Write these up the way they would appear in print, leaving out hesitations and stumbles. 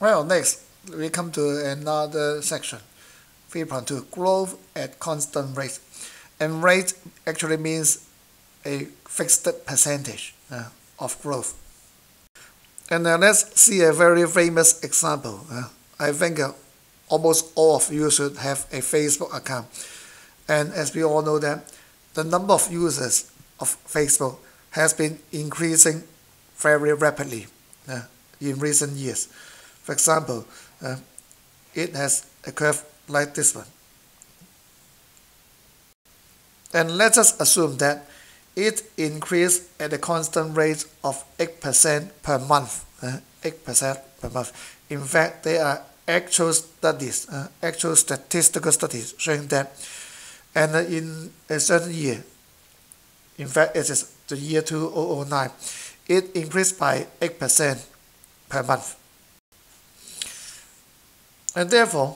Well, next we come to another section, 3.2, growth at constant rate. And rate actually means a fixed percentage of growth. And let's see a very famous example. I think almost all of you should have a Facebook account. And as we all know that the number of users of Facebook has been increasing very rapidly in recent years. For example, it has a curve like this one. And let us assume that it increased at a constant rate of 8% per month. 8% per month. In fact, there are actual studies, actual statistical studies showing that, and in a certain year, in fact, it is the year 2009, it increased by 8% per month. And therefore,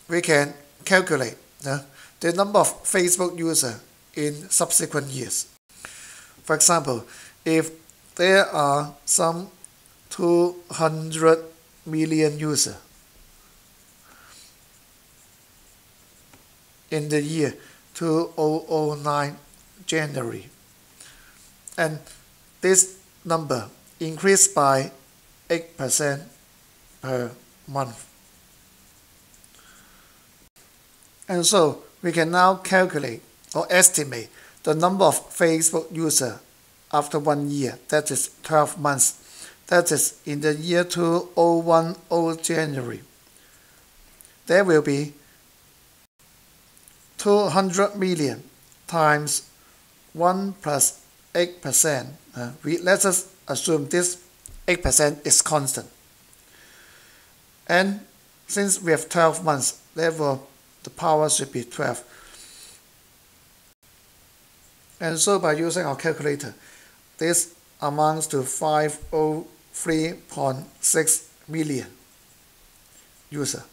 we can calculate the number of Facebook users in subsequent years. For example, if there are some 200 million users in the year 2009 January, and this number increased by 8% per month. And so we can now calculate or estimate the number of Facebook users after 1 year, that is 12 months. That is in the year 2010 January. There will be 200 million times 1 plus 8%. Let us assume this 8% is constant. And since we have 12 months, therefore the power should be 12. And so by using our calculator, this amounts to 503.6 million users.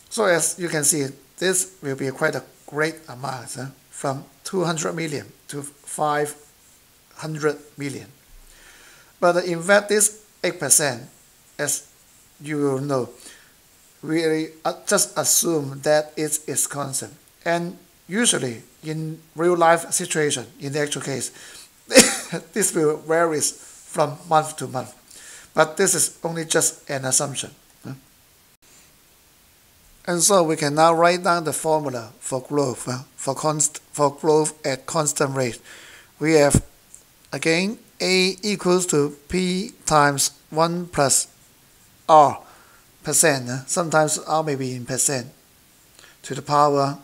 So as you can see, this will be quite a great amount, from 200 million to 500 million. But in fact, this 8%, as you will know, we just assume that it is constant. And usually, in real life situation, in the actual case, this will vary from month to month. But this is only just an assumption. And so we can now write down the formula for growth, for growth at constant rate. We have, again, A equals to P times 1 plus R percent. Sometimes R may be in percent to the power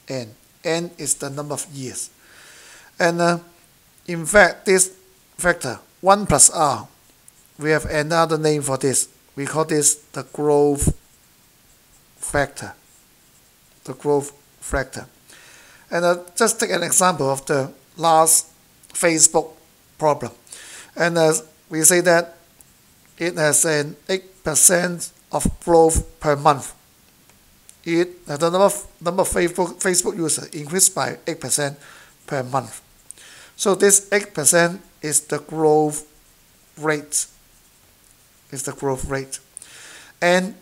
N. N is the number of years. And in fact, this factor, 1 plus R, we have another name for this. We call this the growth factor. The growth factor. And just take an example of the last Facebook problem. And we say that it has an 8% of growth per month. The number of Facebook users increased by 8% per month. So this 8% is the growth rate. Is the growth rate. And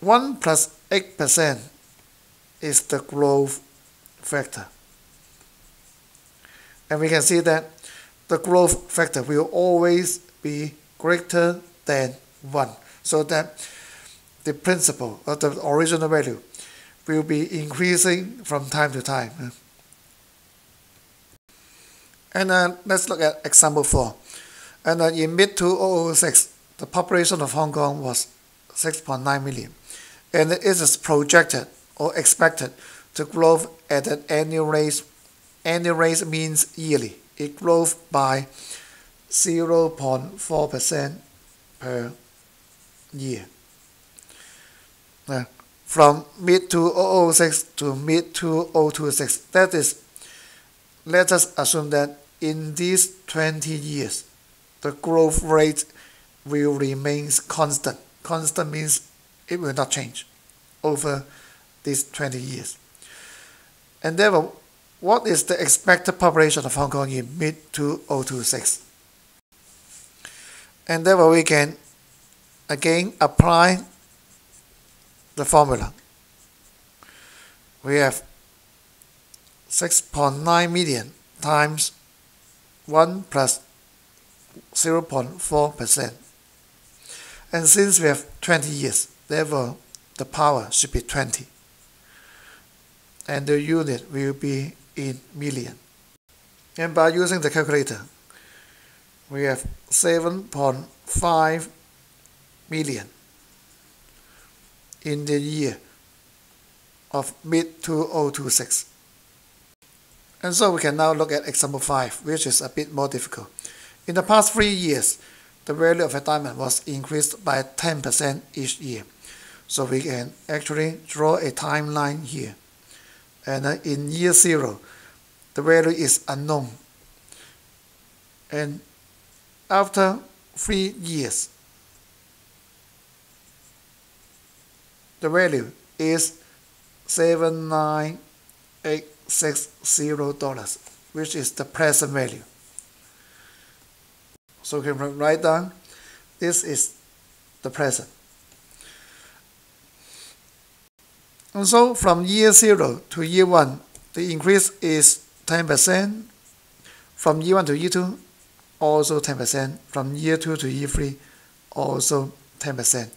1 plus 8% is the growth factor. And we can see that the growth factor will always be greater than 1. So that the principal or the original value will be increasing from time to time. And let's look at example 4. And in mid-2006, the population of Hong Kong was 6.9 million. And it is projected or expected to grow at an annual rate. Annual rate means yearly. It grows by 0.4% per year. From mid-2006 to mid-2026. That is, let us assume that in these 20 years, the growth rate will remain constant. Constant means it will not change over these 20 years. And therefore, what is the expected population of Hong Kong in mid-2026? And therefore we can again apply the formula. We have 6.9 million times 1 plus 0.4%. And since we have 20 years, therefore the power should be 20. And the unit will be in million. And by using the calculator, we have 7.5 million in the year of mid-2026. And so we can now look at example 5, which is a bit more difficult. In the past 3 years, the value of a diamond was increased by 10% each year. So we can actually draw a timeline here. And in year 0, the value is unknown. And after 3 years, the value is $79860, which is the present value. So we can write down, this is the present. And so from year 0 to year 1, the increase is 10%. From year 1 to year 2, also 10%. From year 2 to year 3, also 10%.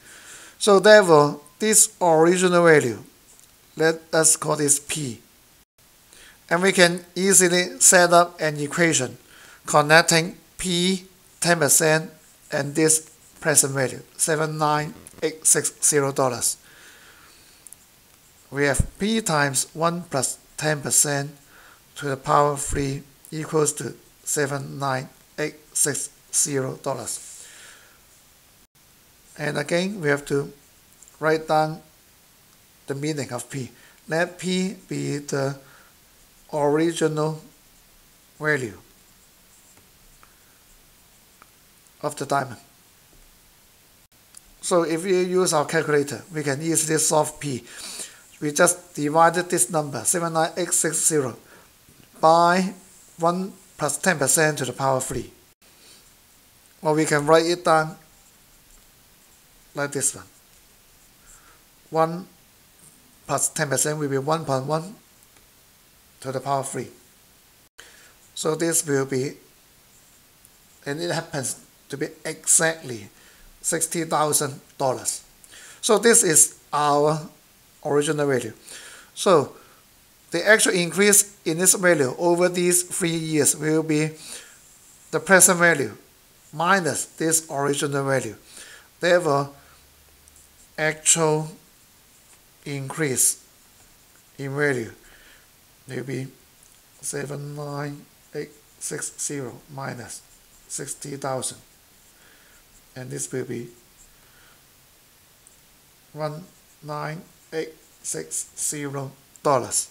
So therefore, this original value, let us call this P. And we can easily set up an equation connecting P, 10%, and this present value, $79860. We have P times 1 plus 10% to the power 3 equals to $79860. And again, we have to write down the meaning of P. Let P be the original value of the diamond. So if we use our calculator, we can easily solve P. We just divided this number, 79860, by 1 plus 10% to the power 3. Or we can write it down like this one. 1 plus 10% will be 1.1 to the power 3. So this will be, and it happens to be exactly $60,000. So this is our original value. So the actual increase in this value over these 3 years will be the present value minus this original value. Therefore, actual increase in value will be 79860 minus 60,000, and this will be $19860.